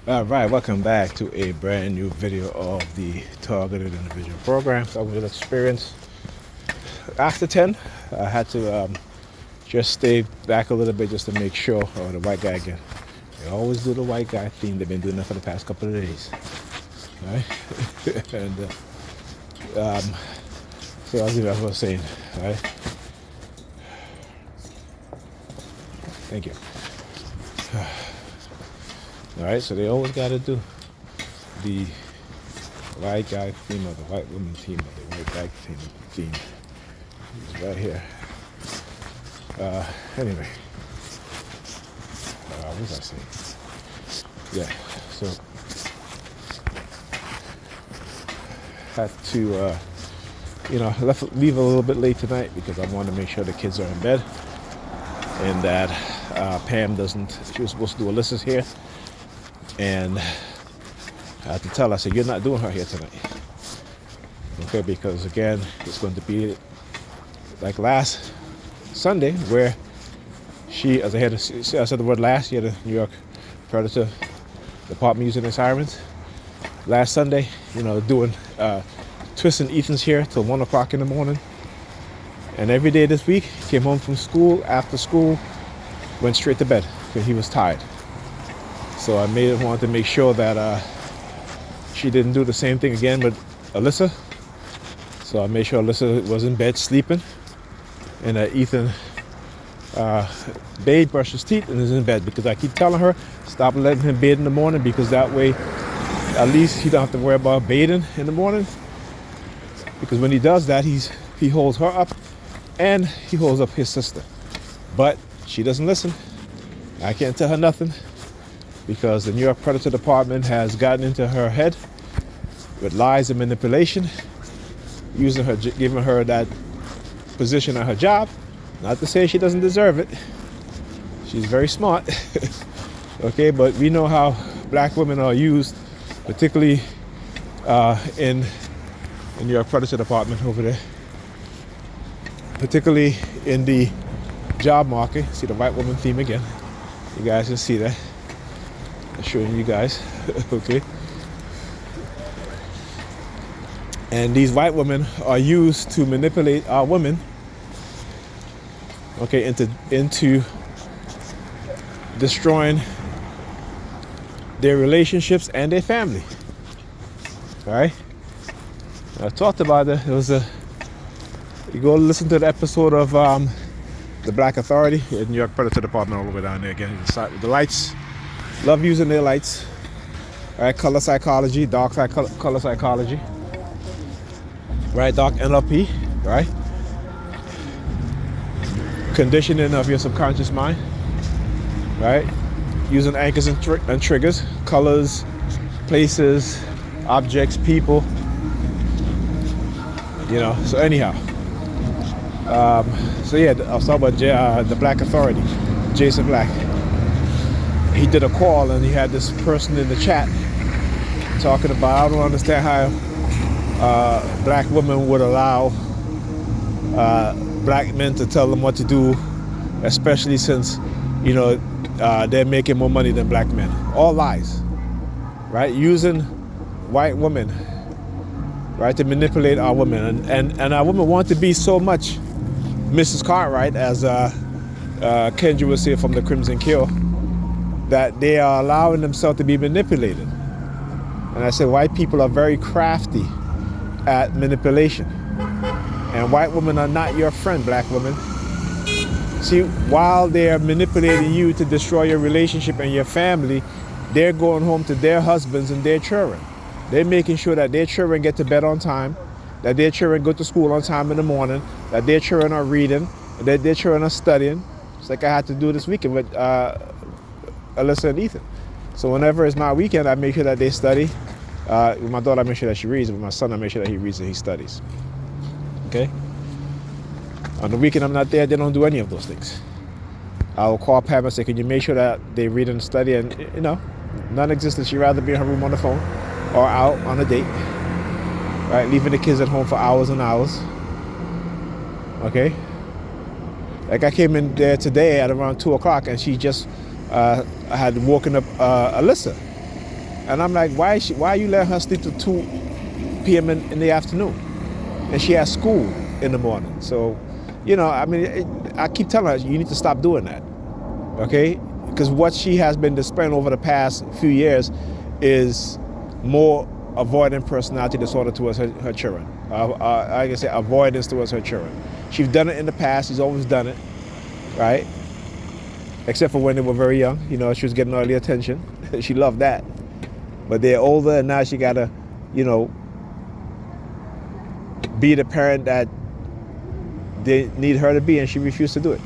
All right, welcome back to a brand new video of the Targeted Individual Program. So I'm going to experience after 10. I had to just stay back a little bit just to make sure. Oh, the white guy again. They always do the white guy theme. They've been doing that for the past couple of days. All right? And so as I was saying, all right? Thank you. All right, so they always got to do the white guy theme or the white woman theme or the white guy theme. It's right here. Anyway, what was I saying? Yeah, so had to, leave a little bit late tonight because I wanted to make sure the kids are in bed and that Pam doesn't. She was supposed to do Alyssa's hair, and I had to tell her, I said, you're not doing her hair tonight. Okay, because again, it's going to be like last Sunday where she, as I said the word last, she had a New York Predator Department using their sirens. Last Sunday, doing twisting Ethan's hair till 1 o'clock in the morning. And every day this week, came home from school, after school, went straight to bed because he was tired. So I wanted to make sure that she didn't do the same thing again with Alyssa. So I made sure Alyssa was in bed sleeping, and that Ethan bathed, brushed his teeth, and is in bed, because I keep telling her, stop letting him bathe in the morning, because that way at least he don't have to worry about bathing in the morning. Because when he does that, he holds her up and he holds up his sister. But she doesn't listen. I can't tell her nothing, because the New York Predator Department has gotten into her head with lies and manipulation, using her, giving her that position at her job. Not to say she doesn't deserve it. She's very smart. Okay, but we know how black women are used, particularly in the New York Predator Department over there, particularly in the job market. See the white woman theme again. You guys can see that. I'm showing you guys. Okay. And these white women are used to manipulate our women, okay, into destroying their relationships and their family. All right. I talked about it. You go listen to the episode of the Black Authority in New York Predator Department, all the way down there again. The lights, love using their lights. All right, color psychology, dark side color psychology. Right, dark NLP, right? Conditioning of your subconscious mind, right? Using anchors and triggers, colors, places, objects, people. So anyhow. So yeah, I was talking about the Black Authority, Jason Black. He did a call and he had this person in the chat talking about, I don't understand how black women would allow black men to tell them what to do, especially since they're making more money than black men. All lies, right? Using white women, right, to manipulate our women, and our women want to be so much Mrs. Cartwright, as Kendra would say from the Crimson Kill, that they are allowing themselves to be manipulated. And I said white people are very crafty at manipulation. And white women are not your friend, black women. See, while they're manipulating you to destroy your relationship and your family, they're going home to their husbands and their children. They're making sure that their children get to bed on time, that their children go to school on time in the morning, that their children are reading, that their children are studying. It's like I had to do this weekend with Alyssa and Ethan. So whenever it's my weekend, I make sure that they study. With my daughter, I make sure that she reads. With my son, I make sure that he reads and he studies. Okay? On the weekend I'm not there, they don't do any of those things. I'll call Pam and say, can you make sure that they read and study? And, non-existent. She'd rather be in her room on the phone or out on a date. Right? Leaving the kids at home for hours and hours. Okay? Like I came in there today at around 2 o'clock and she just had woken up Alyssa. And I'm like, why are you letting her sleep till 2 p.m. in the afternoon? And she has school in the morning. So, I mean, I keep telling her, you need to stop doing that, okay? Because what she has been displaying over the past few years is more avoidant personality disorder towards her children. I can say avoidance towards her children. She's done it in the past. She's always done it, right? Except for when they were very young. She was getting all the attention. She loved that. But they're older, and now she got to, be the parent that they need her to be, and she refused to do it.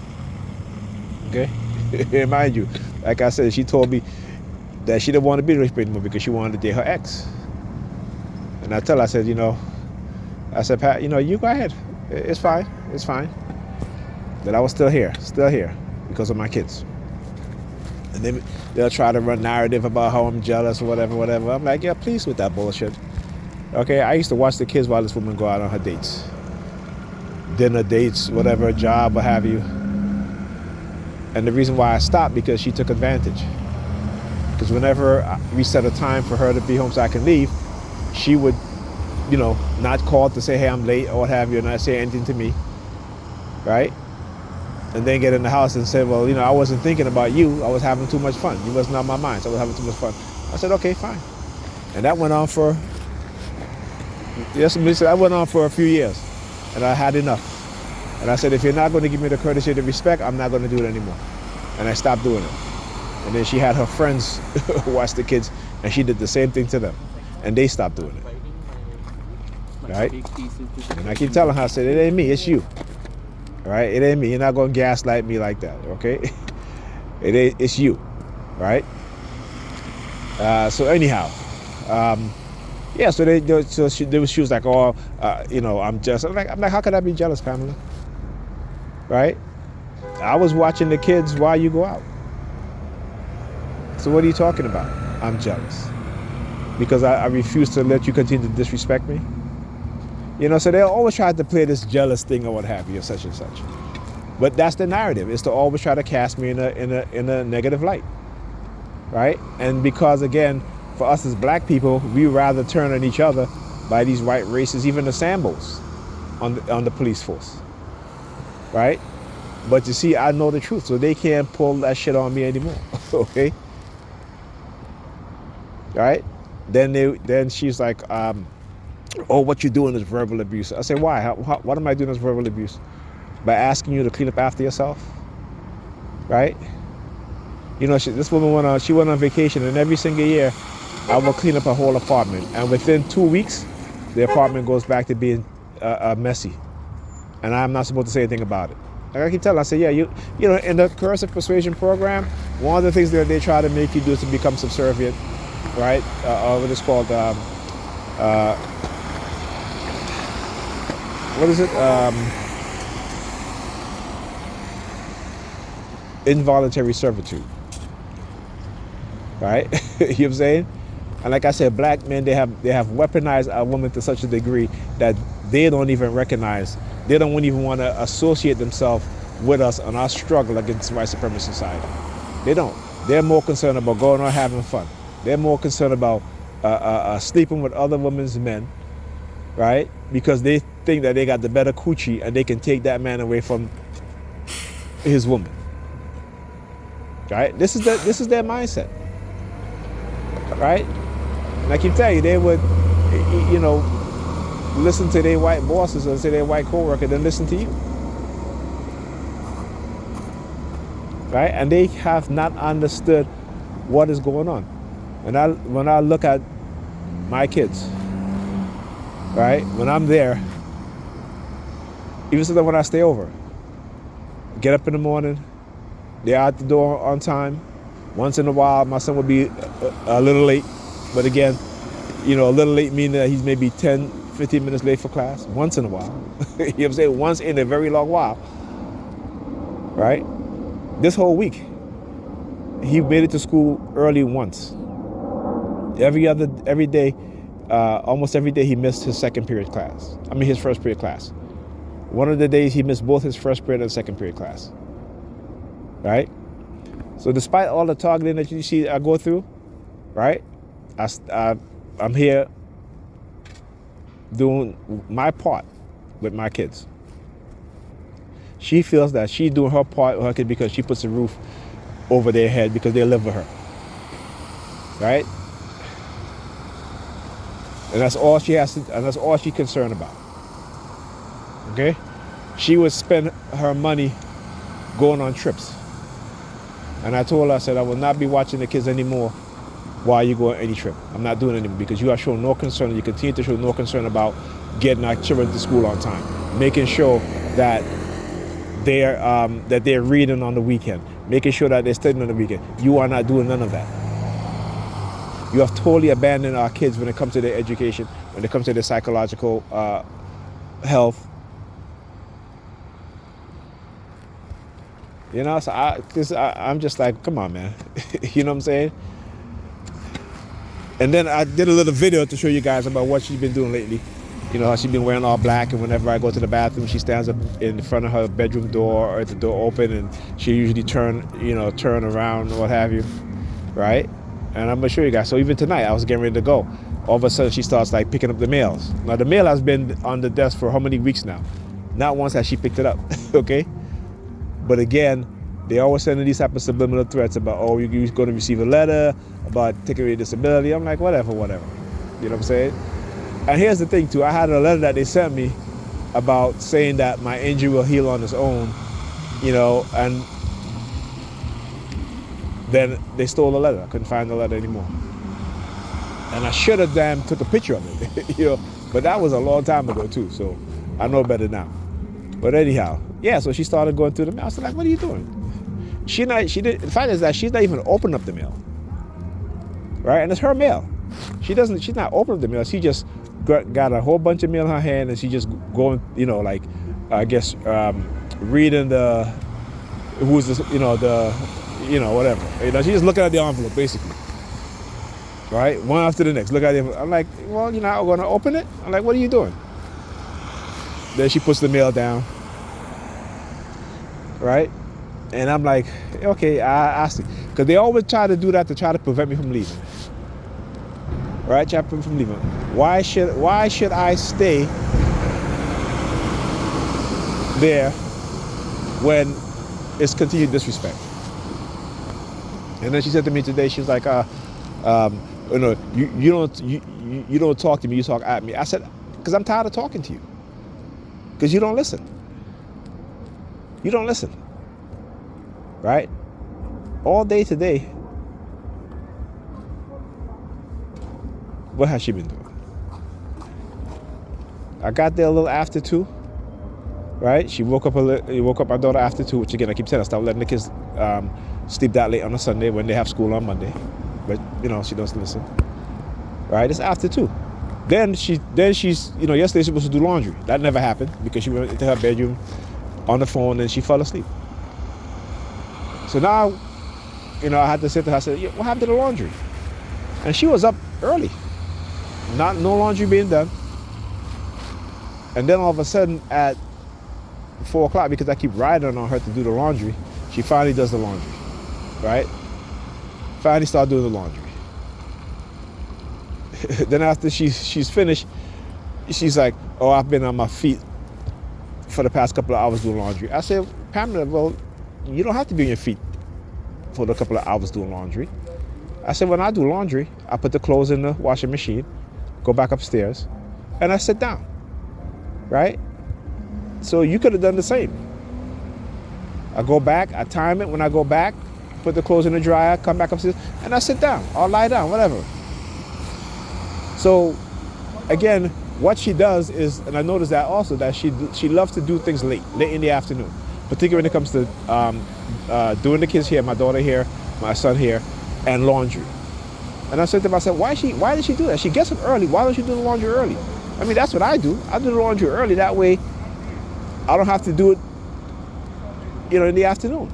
Okay? And mind you, like I said, she told me that she didn't want to be the rich anymore because she wanted to date her ex. And I tell her, I said, Pat, you go ahead. It's fine. It's fine. But I was still here because of my kids. And they'll try to run narrative about how I'm jealous or whatever. I'm like, yeah, please with that bullshit. Okay, I used to watch the kids while this woman go out on her dates. Dinner dates, whatever, job, what have you. And the reason why I stopped, because she took advantage. Because whenever we set a time for her to be home so I can leave, she would, not call to say, hey, I'm late or what have you, and not say anything to me, right? And then get in the house and say, well, I wasn't thinking about you. I was having too much fun. You wasn't on my mind, so I was having too much fun. I said, okay, fine. And that went on for a few years. And I had enough. And I said, if you're not going to give me the courtesy, the respect, I'm not going to do it anymore. And I stopped doing it. And then she had her friends watch the kids, and she did the same thing to them. And they stopped doing it. Right? And I keep telling her, I said, it ain't me, it's you. Right? It ain't me. You're not going to gaslight me like that, okay? It's you. Right? So anyhow, so she was like, oh, I'm jealous. I'm like, how could I be jealous, Pamela? Right? I was watching the kids while you go out. So what are you talking about? I'm jealous. Because I refuse to let you continue to disrespect me. So they'll always try to play this jealous thing or what have you, or such and such. But that's the narrative, is to always try to cast me in a negative light. Right? And because, again, for us as black people, we rather turn on each other by these white racists, even the Sambos on the police force. Right? But you see, I know the truth, so they can't pull that shit on me anymore. Okay? Right? Then she's like, oh, what you're doing is verbal abuse. I say, why? What am I doing as verbal abuse? By asking you to clean up after yourself? Right? This woman went on vacation, and every single year I will clean up her whole apartment. And within 2 weeks, the apartment goes back to being messy. And I'm not supposed to say anything about it. Like I keep telling her, I say, yeah, in the coercive persuasion program, one of the things that they try to make you do is to become subservient, right? What is called, what is it? Involuntary servitude. Right? You know what I'm saying? And like I said, black men, they have weaponized a woman to such a degree that they don't even recognize, they don't even want to associate themselves with us on our struggle against white supremacist society. They don't. They're more concerned about going out having fun. They're more concerned about sleeping with other women's men, right? Because they think that they got the better coochie and they can take that man away from his woman. Right? This is their mindset. Right? And I keep telling you, they would, listen to their white bosses or to their white co-worker, then listen to you. Right? And they have not understood what is going on. When I look at my kids, right? When I'm there, even sometimes when I stay over, get up in the morning, they're out the door on time. Once in a while, my son will be a little late. But again, a little late meaning that he's maybe 10, 15 minutes late for class. Once in a while. You know what I'm saying? Once in a very long while. Right? This whole week, he made it to school early once. Every day, almost every day he missed his his first period class. One of the days he missed both his first period and second period class. Right? So despite all the targeting that you see I go through, right? I'm here doing my part with my kids. She feels that she's doing her part with her kid because she puts a roof over their head because they live with her. Right? And that's all she has to, and that's all she's concerned about. Okay? She would spend her money going on trips. And I told her, I said, I will not be watching the kids anymore while you go on any trip. I'm not doing it anymore because you are showing no concern. You continue to show no concern about getting our children to school on time, making sure that they're reading on the weekend, making sure that they're studying on the weekend. You are not doing none of that. You have totally abandoned our kids when it comes to their education, when it comes to their psychological health. You know, so I'm just like, come on, man. You know what I'm saying? And then I did a little video to show you guys about what she's been doing lately. You know, how she's been wearing all black, and whenever I go to the bathroom, she stands up in front of her bedroom door or at the door open, and she usually turn around or what have you, right? And I'm gonna show you guys. So even tonight, I was getting ready to go. All of a sudden, she starts like picking up the mails. Now the mail has been on the desk for how many weeks now? Not once has she picked it up, okay? But again, they always sending these type of subliminal threats about, oh, you're going to receive a letter about taking away your disability. I'm like, whatever. You know what I'm saying? And here's the thing too, I had a letter that they sent me about saying that my injury will heal on its own, you know, and then they stole the letter. I couldn't find the letter anymore. And I should have damn took a picture of it, you know, but that was a long time ago too, so I know better now. But anyhow, yeah, so she started going through the mail. I was like, what are you doing? The fact is that she's not even opening up the mail, right? And it's her mail. She's not opening up the mail. She just got a whole bunch of mail in her hand, and she just going, you know, like, I guess, reading who's this, you know, whatever. You know, she's just looking at the envelope, basically. Right? One after the next. Look at it. I'm like, well, you're not going to open it? I'm like, what are you doing? Then she puts the mail down. Right? And I'm like, okay, I see. Because they always try to do that to try to prevent me from leaving. Right? Try to prevent me from leaving. Why should I stay there when it's continued disrespect? And then she said to me today, she was like, you know, you don't talk to me, you talk at me. I said, because I'm tired of talking to you. Because you don't listen. You don't listen. Right? All day today, what has she been doing? I got there a little after 2, right? She woke up my daughter after 2, which again, I keep telling her, stop letting the kids sleep that late on a Sunday when they have school on Monday. But, you know, she doesn't listen. Right? It's after 2. Then she's, you know, yesterday she was supposed to do laundry. That never happened because she went into her bedroom on the phone and she fell asleep. So now, you know, I had to sit to her, I said, what happened to the laundry? And she was up early. No laundry being done. And then all of a sudden at 4 o'clock, because I keep riding on her to do the laundry, she finally does the laundry, right? Finally start doing the laundry. Then after she's finished, she's like, oh, I've been on my feet for the past couple of hours doing laundry. I said, Pamela, well, you don't have to be on your feet for a couple of hours doing laundry. I said, when I do laundry, I put the clothes in the washing machine, go back upstairs, and I sit down, right? So you could have done the same. I go back, I time it when I go back, put the clothes in the dryer, come back upstairs, and I sit down or lie down, whatever. So, again, what she does is, and I noticed that also, that she loves to do things late in the afternoon, particularly when it comes to doing the kids here, my daughter here, my son here, and laundry. And I said to myself, why did she do that? She gets up early. Why don't she do the laundry early? I mean, that's what I do. I do the laundry early. That way, I don't have to do it, you know, in the afternoon,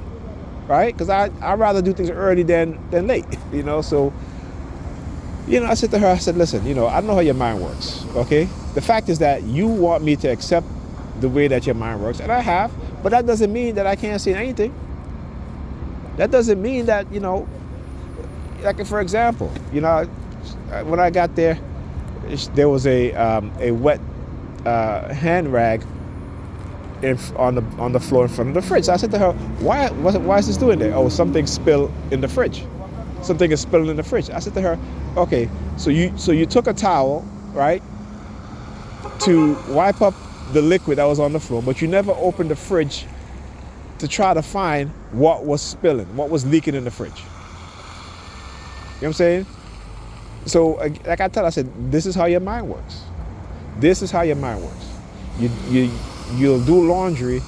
right? Because I'd rather do things early than late, you know. So, you know, I said to her, I said, listen, you know, I know how your mind works, okay? The fact is that you want me to accept the way that your mind works, and I have, but that doesn't mean that I can't say anything. That doesn't mean that, you know, like for example, you know, When I got there, there was a wet hand rag on the floor in front of the fridge. So I said to her, why is this doing there? Oh, something spilled in the fridge. Something is spilling in the fridge. I said to her, okay, so you took a towel, right, to wipe up the liquid that was on the floor, but you never opened the fridge to try to find what was spilling, what was leaking in the fridge. You know what I'm saying? So like I tell her, I said, this is how your mind works. This is how your mind works. You'll do laundry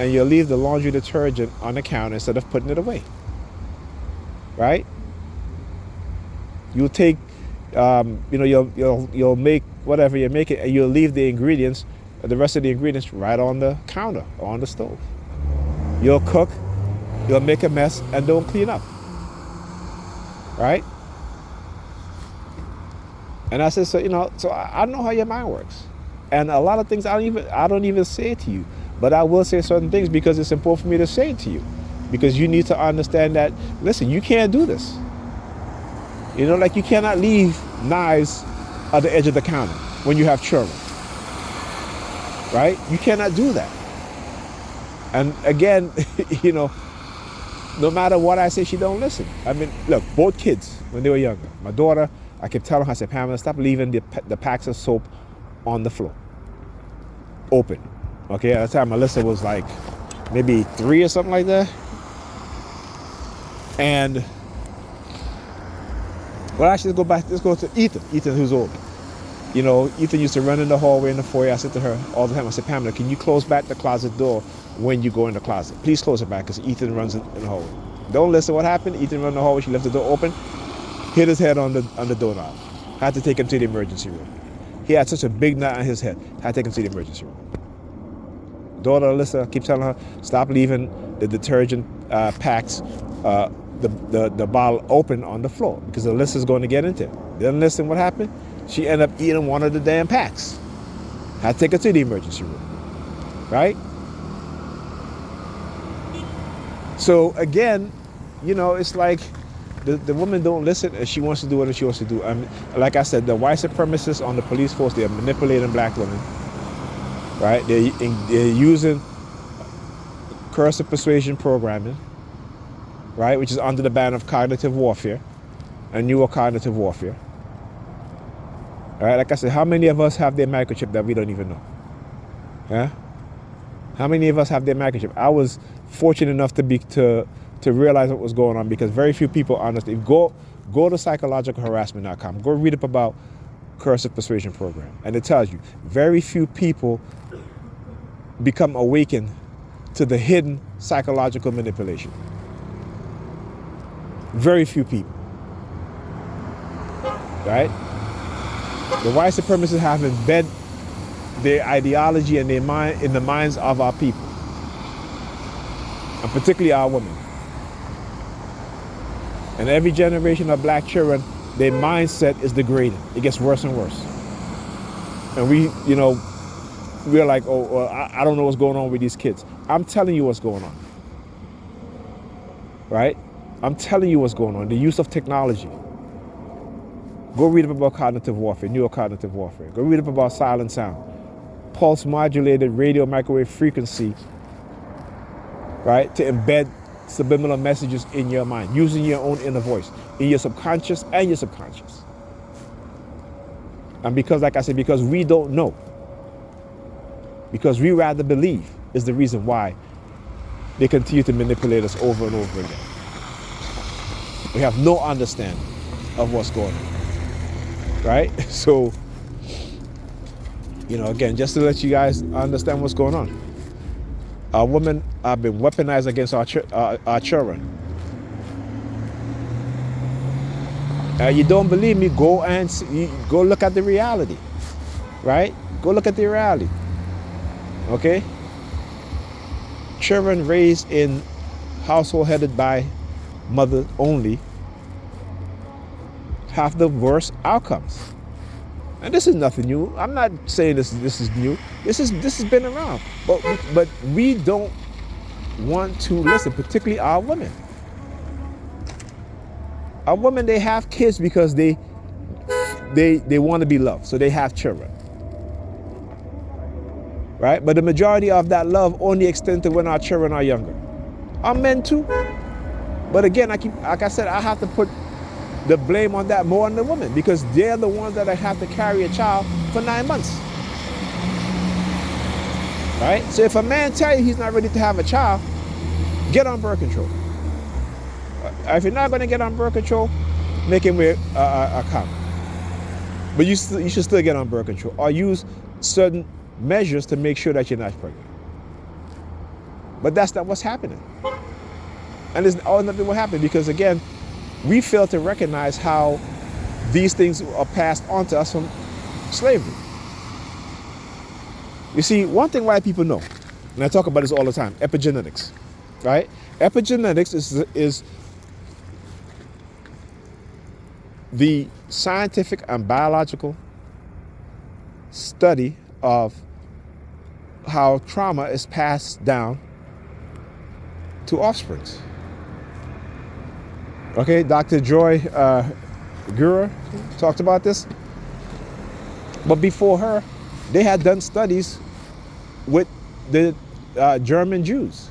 and you'll leave the laundry detergent on the counter instead of putting it away. Right? You'll take, you'll make whatever you're making, and you'll leave the ingredients, the rest of the ingredients, right on the counter or on the stove. You'll cook, you'll make a mess, and don't clean up. Right? And I said, so I know how your mind works, and a lot of things I don't even say to you, but I will say certain things because it's important for me to say it to you, because you need to understand that. Listen, you can't do this. Like you cannot leave knives at the edge of the counter when you have children, right? You cannot do that. And again, no matter what I say, she don't listen. I mean, look, both kids when they were younger. My daughter, I kept telling her, I said, Pamela, stop leaving the packs of soap on the floor, open. Okay, at the time Melissa was like maybe 3 or something like that. And well, actually, let's go to Ethan, who's older. Ethan used to run in the hallway in the foyer. I said to her all the time, I said, Pamela, can you close back the closet door when you go in the closet? Please close it back, because Ethan runs in the hallway. Don't listen what happened. Ethan ran in the hallway. She left the door open, hit his head on the doorknob. Had to take him to the emergency room. He had such a big knot on his head. Had to take him to the emergency room. Daughter Alyssa, keep telling her, stop leaving the detergent packs, the bottle open on the floor, because Alyssa's going to get into it. Didn't listen. What happened? She ended up eating one of the damn packs. Had to take her to the emergency room. Right? So again, it's like the woman don't listen, and she wants to do what she wants to do. I mean, like I said, the white supremacists on the police force, they're manipulating black women. Right? They're using coercive persuasion programming, right, which is under the ban of cognitive warfare and neurocognitive warfare. All right, like I said, how many of us have their microchip that we don't even know? Yeah? How many of us have their microchip? I was fortunate enough to realize what was going on, because very few people understand. Go to psychologicalharassment.com. Go read up about coercive persuasion program, and it tells you very few people become awakened to the hidden psychological manipulation. Very few people. Right? The white supremacists have embedded their ideology and their mind in the minds of our people, and particularly our women. And every generation of black children, their mindset is degrading. It gets worse and worse. And we're like, I don't know what's going on with these kids. I'm telling you what's going on. Right? I'm telling you what's going on. The use of technology. Go read up about cognitive warfare, neurocognitive warfare. Go read up about silent sound, pulse modulated radio microwave frequency, right? To embed subliminal messages in your mind, using your own inner voice, in your subconscious and your subconscious. And because, like I said, because we don't know, because we rather believe, is the reason why they continue to manipulate us over and over again. We have no understanding of what's going on. Right? So, again, just to let you guys understand what's going on. Our women have been weaponized against our children. You don't believe me? Go look at the reality. Right? Go look at the reality. Okay? Children raised in household headed by mother only have the worst outcomes. And this is nothing new. I'm not saying this is new. This has been around. But we don't want to listen, particularly our women. Our women, they have kids because they they want to be loved, so they have children. Right? But the majority of that love only extends to when our children are younger. Our men too. But again, like I said, I have to put the blame on that more on the women, because they're the ones that have to carry a child for 9 months. Right? So if a man tells you he's not ready to have a child, get on birth control. If you're not going to get on birth control, make him wear a condom. But you should still get on birth control, or use certain measures to make sure that you're not pregnant. But that's not what's happening. And there's nothing will happen, because again, we fail to recognize how these things are passed on to us from slavery. You see, one thing white people know, and I talk about this all the time, epigenetics, right? Epigenetics is the scientific and biological study of how trauma is passed down to offsprings. Okay, Dr. Joy Gura talked about this. But before her, they had done studies with the German Jews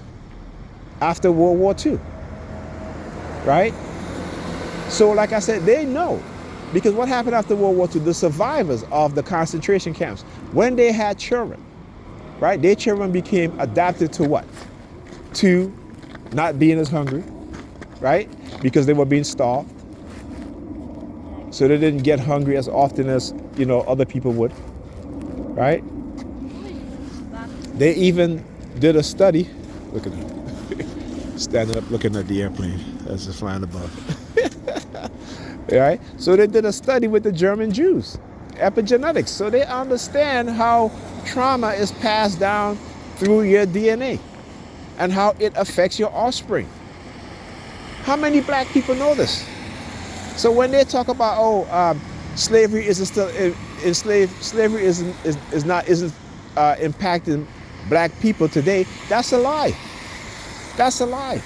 after World War II, right? So like I said, they know, because what happened after World War II, the survivors of the concentration camps, when they had children, right, their children became adapted to what? To not being as hungry, right? Because they were being starved. So they didn't get hungry as often as, other people would, right? They even did a study, look at them, standing up looking at the airplane as it's flying above. Right? So they did a study with the German Jews, epigenetics. So they understand how trauma is passed down through your DNA and how it affects your offspring. How many black people know this? So when they talk about slavery isn't still slavery isn't impacting black people today, that's a lie. That's a lie.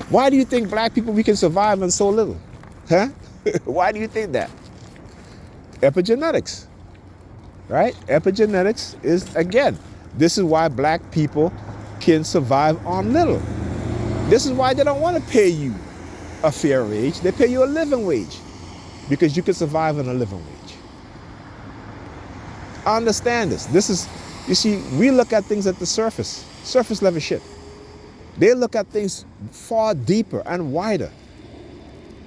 Why do you think black people, we can survive on so little? Huh? Why do you think that? Epigenetics, right? Epigenetics is, again, this is why black people can survive on little. This is why they don't want to pay you a fair wage. They pay you a living wage, because you can survive on a living wage. I understand this. This is, you see, we look at things at the surface level shit. They look at things far deeper and wider.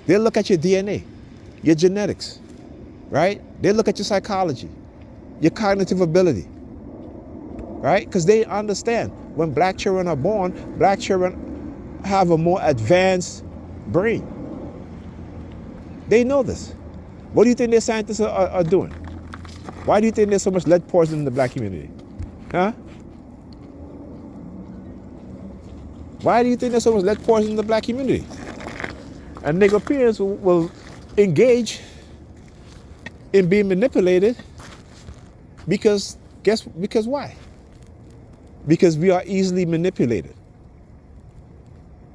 They look at your DNA, your genetics, right? They look at your psychology, your cognitive ability, right? Because they understand when black children are born, black children have a more advanced brain. They know this. What do you think their scientists are doing? Why do you think there's so much lead poisoning in the black community? Huh? Why do you think there's so much lead poisoning in the black community? And Negro peers will engage in being manipulated because why? Because we are easily manipulated.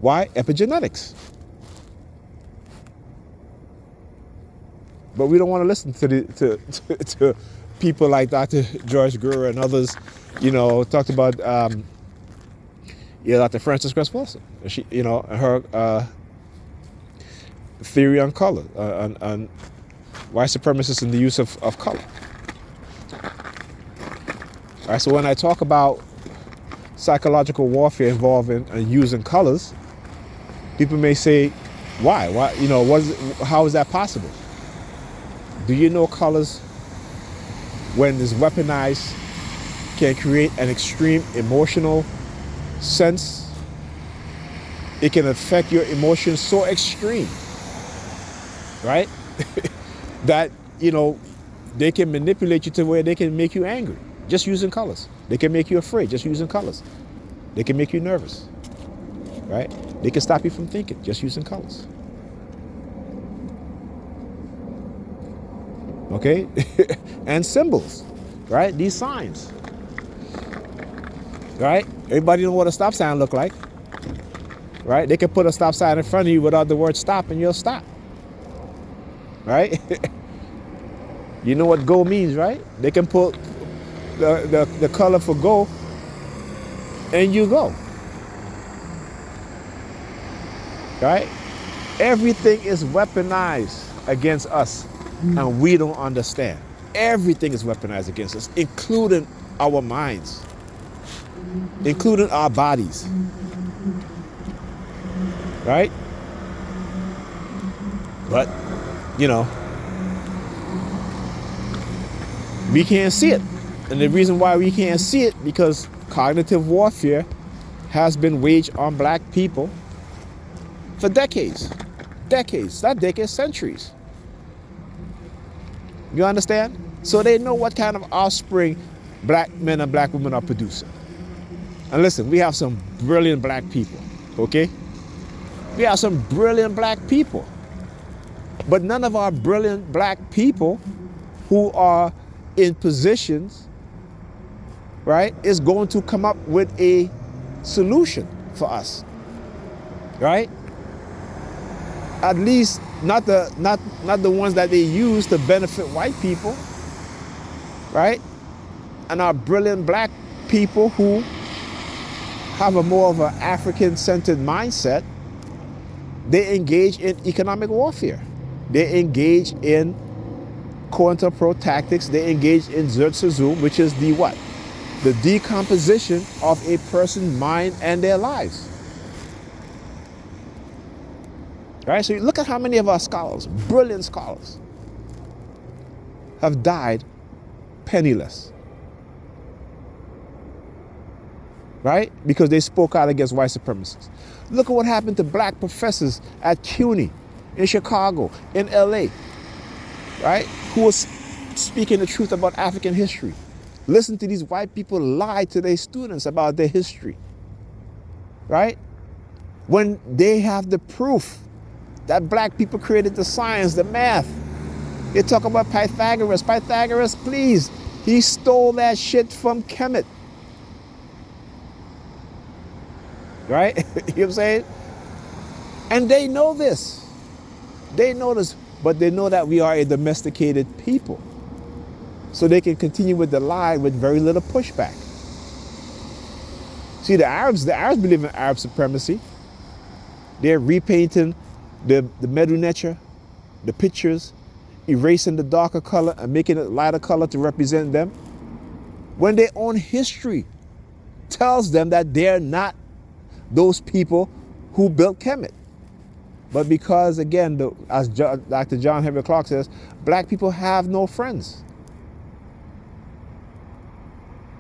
Why? Epigenetics. But we don't want to listen to people like Dr. Joyce Gura and others, talked about Dr. Frances Cress Welsing. She, her theory on color, on white supremacists and the use of color. All right, so when I talk about psychological warfare involving and using colors, people may say, why? Why? How is that possible? Do you know colors, when it's weaponized, can create an extreme emotional sense? It can affect your emotions so extreme, right? that, they can manipulate you to where they can make you angry just using colors. They can make you afraid just using colors. They can make you nervous, right? They can stop you from thinking just using colors. Okay? And symbols, right? These signs, right? Everybody know what a stop sign look like, right? They can put a stop sign in front of you without the word stop and you'll stop, right? You know what gold means, right? They can put the color for gold and you go. Right? Everything is weaponized against us and we don't understand. Everything is weaponized against us, including our minds, including our bodies. Right? But, you know, we can't see it. And the reason why we can't see it, because cognitive warfare has been waged on black people for decades. Decades, not decades, centuries. You understand? So they know what kind of offspring black men and black women are producing. And listen, we have some brilliant black people, okay? We have some brilliant black people. But none of our brilliant black people who are in positions, right, is going to come up with a solution for us, right? At least not the ones that they use to benefit white people, right? And our brilliant black people who have a more of an African-centered mindset, they engage in economic warfare. They engage in COINTELPRO tactics. They engage in Zertzazum, which is the what? The decomposition of a person's mind and their lives. Right? So you look at how many of our scholars, brilliant scholars, have died penniless. Right? Because they spoke out against white supremacists. Look at what happened to black professors at CUNY, in Chicago, in LA, right? Who was speaking the truth about African history. Listen to these white people lie to their students about their history, right? When they have the proof that black people created the science, the math. They talk about Pythagoras. Pythagoras, please, he stole that shit from Kemet. Right? You know what I'm saying? And they know this. They know this, but they know that we are a domesticated people. So they can continue with the lie with very little pushback. See, the Arabs believe in Arab supremacy. They're repainting the Medu Neter, the pictures, erasing the darker color and making it lighter color to represent them. When their own history tells them that they're not those people who built Kemet. But because, again, as Dr. John Henry Clarke says, black people have no friends.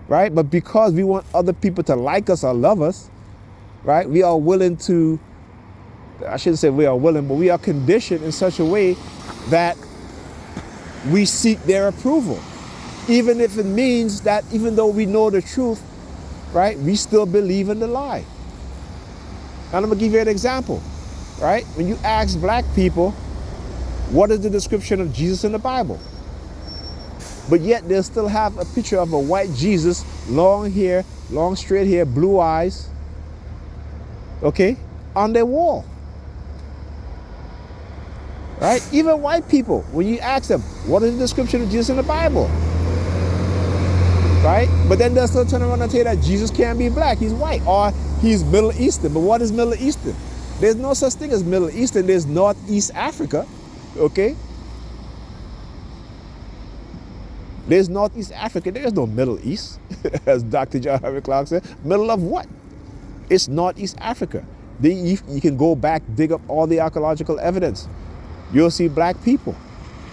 Right? But because we want other people to like us or love us, right, we are willing to, I shouldn't say we are willing, but we are conditioned in such a way that we seek their approval. Even if it means that even though we know the truth, right, we still believe in the lie. And I'm going to give you an example, right? When you ask black people, what is the description of Jesus in the Bible? But yet they'll still have a picture of a white Jesus, long hair, long straight hair, blue eyes, okay, on their wall. Right? Even white people, when you ask them, what is the description of Jesus in the Bible? Right? But then they'll still turn around and tell you that Jesus can't be black, he's white, or he's Middle Eastern. But what is Middle Eastern? There's no such thing as Middle Eastern, there's Northeast Africa, okay? There's Northeast Africa, there's no Middle East, as Dr. John Henry Clarke said. Middle of what? It's Northeast Africa. You can go back, dig up all the archaeological evidence. You'll see black people.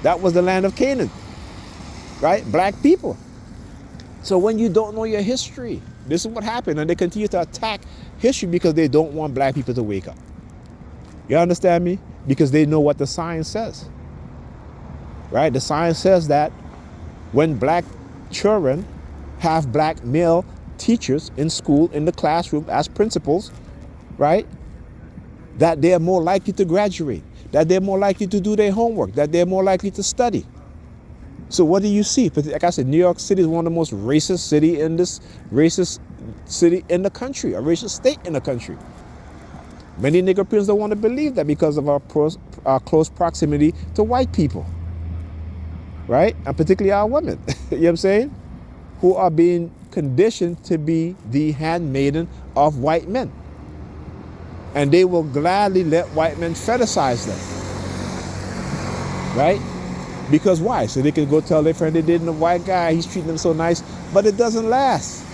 That was the land of Canaan, right? Black people. So when you don't know your history, this is what happened. And they continue to attack history because they don't want black people to wake up. You understand me? Because they know what the science says, right? The science says that when black children have black male teachers in school, in the classroom as principals, right, that they're more likely to graduate, that they're more likely to do their homework, that they're more likely to study. So what do you see? Like I said, New York City is one of the most racist city in the country, a racist state in the country. Many Negropeans don't want to believe that because of our close proximity to white people. right? And particularly our women, you know what I'm saying? Who are being conditioned to be the handmaiden of white men. And they will gladly let white men fetishize them, right? Because why? So they can go tell their friend they dating a white guy, he's treating them so nice, but it doesn't last.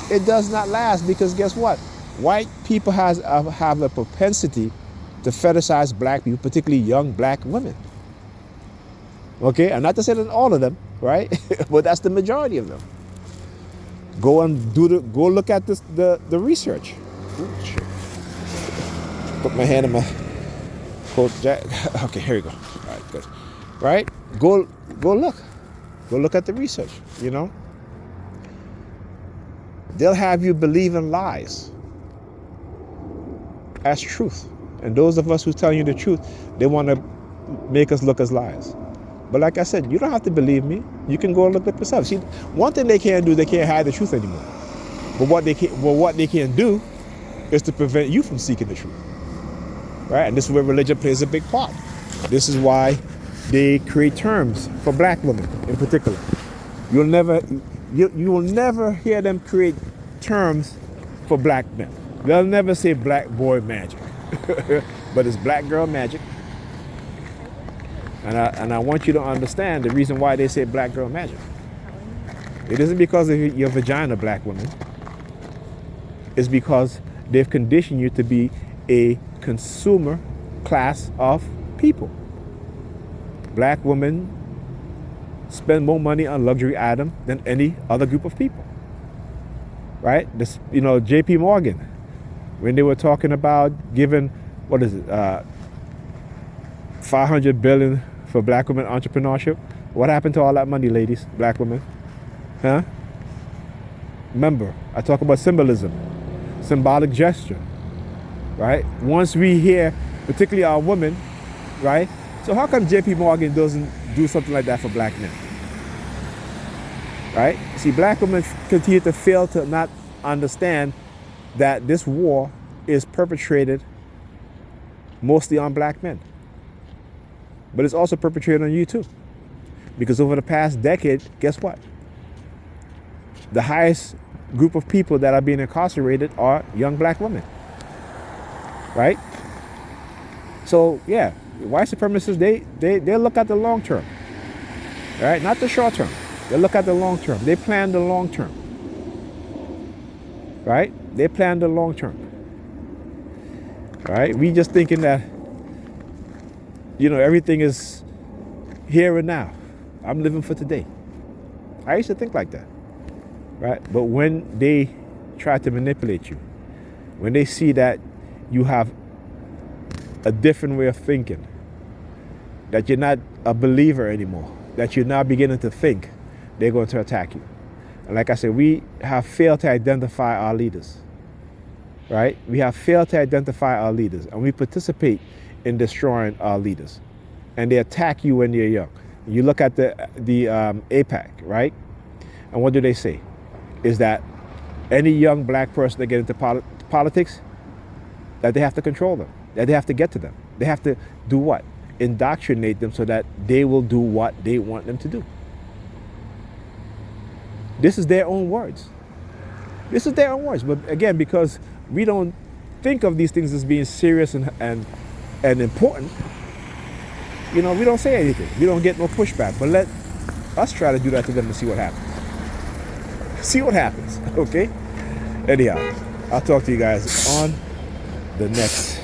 It does not last because guess what? White people have a propensity to fetishize black people, particularly young black women. Okay, and not to say that all of them, right? But that's the majority of them. Go look at the research. Ooh, shit. Put my hand in my coat jacket. Okay, here we go. All right, good. Right? Go look at the research. You know, they'll have you believe in lies as truth, and those of us who tell you the truth, they want to make us look as liars. But like I said, you don't have to believe me. You can go and look up yourself. See, one thing they can't do, they can't hide the truth anymore. But what they can do is to prevent you from seeking the truth. Right? And this is where religion plays a big part. This is why they create terms for black women in particular. You will never hear them create terms for black men. They'll never say black boy magic. But it's black girl magic. And I want you to understand the reason why they say black girl magic. It isn't because of your vagina, black woman. It's because they've conditioned you to be a consumer class of people. Black women spend more money on luxury items than any other group of people. Right? This, J.P. Morgan, when they were talking about giving, $500 billion for black women entrepreneurship. What happened to all that money, ladies, black women? Huh? Remember, I talk about symbolism, symbolic gesture, right? Once we hear, particularly our women, right? So how come J.P. Morgan doesn't do something like that for black men? Right? See, black women continue to fail to not understand that this war is perpetrated mostly on black men. But it's also perpetrated on you too. Because over the past decade, guess what? The highest group of people that are being incarcerated are young black women. Right? So yeah, white supremacists, they look at the long term. Right? Not the short term. They look at the long term. They plan the long term. Right? They plan the long term. Right? We just thinking that everything is here and now. I'm living for today. I used to think like that, right? But when they try to manipulate you, when they see that you have a different way of thinking, that you're not a believer anymore, that you're now beginning to think, they're going to attack you. And like I said, we have failed to identify our leaders, right? We have failed to identify our leaders, and we participate in destroying our leaders, and they attack you when you're young. You look at the AIPAC, right? And what do they say? Is that any young black person that get into politics, that they have to control them, that they have to get to them. They have to do what? Indoctrinate them so that they will do what they want them to do. This is their own words. This is their own words. But again, because we don't think of these things as being serious and important, we don't say anything. We don't get no pushback. But let us try to do that to them and see what happens. See what happens, okay? Anyhow, I'll talk to you guys on the next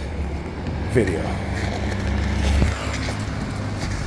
video.